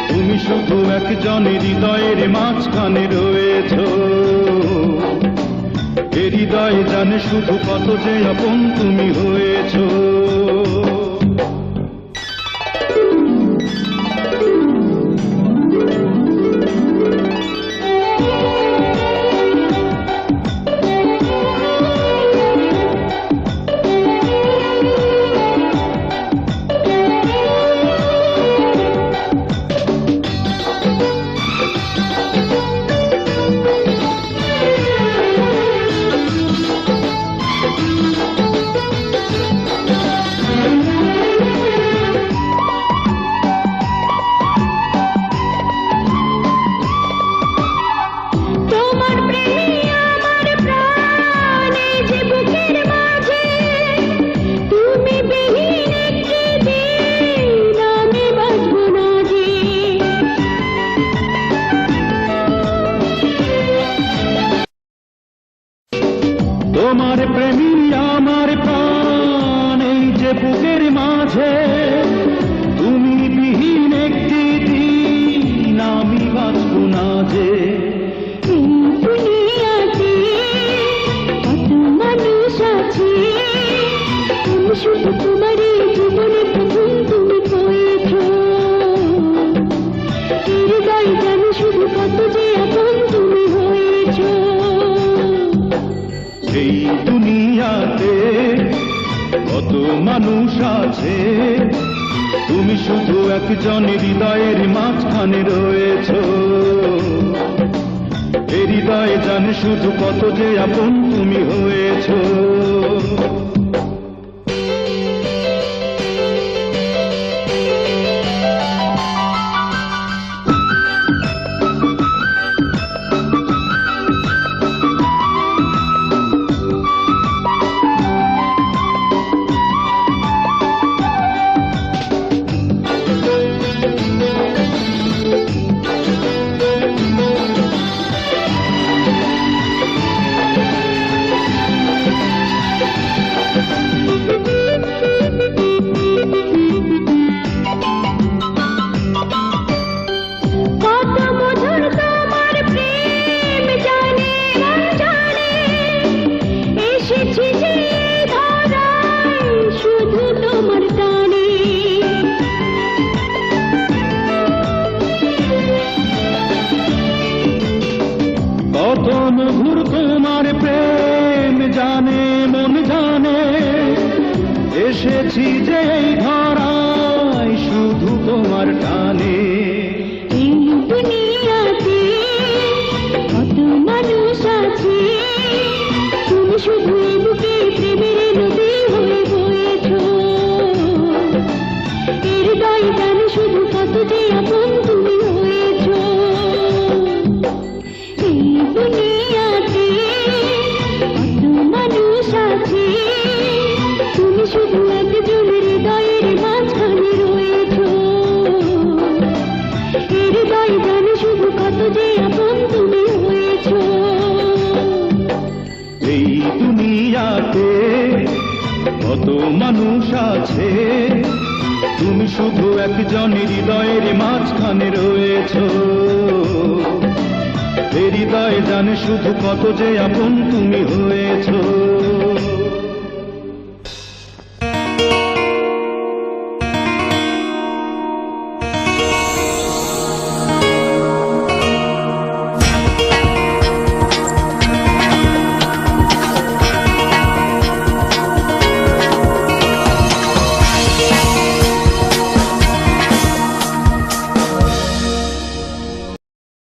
তুমি শুধু একজনের হৃদয়ের মাঝখানে রয়েছো। এ হৃদয় জানে শুধু কত যে আপন তুমি হয়েছো। তোমার প্রেমী আমার প্রাণ, এই যে বুকের মাঝে তুমি বিহীন একটি দিন আমি বাঁচব না যে। দুনিয়াতে কত মানুষ আছে, তুমি শুধু তোমার জীবনে প্রথম তুমি হয়েছো। হৃদয় জানে শুধু কত যে আপন তুমি হয়েছো। এই দুনিয়াতে কত মানুষ আছে, তুমি শুধু একজনের হৃদয়ের মাঝখানে রয়েছো। এ হৃদয় জানে শুধু কত যে আপন তুমি হয়েছো। কত মধুর তোমার প্রেম জানে মন জানে, এসেছি যে এই ধরায় শুধু তোমার টানে। এই দুনিয়াতে কত মানুষ আছে, তুমি শুধু বুকে প্রেমের নদী হয়ে বয়েছো। হৃদয় জানে শুধু কত যে আপন তুমি হয়েছো। এই দুনিয়াতে কত মানুষ আছে, তুমি শুধু একজন হৃদয়ের মাঝখানে রয়েছো। হৃদয় জানে শুধু কত যে আপন তুমি হয়েছো। এই দুনিয়াতে কত মানুষ আছে, তুমি শুধু একজনের হৃদয়ের মাঝখানে রয়েছো। হৃদয় জানে শুধু কত যে আপন তুমি হয়েছো।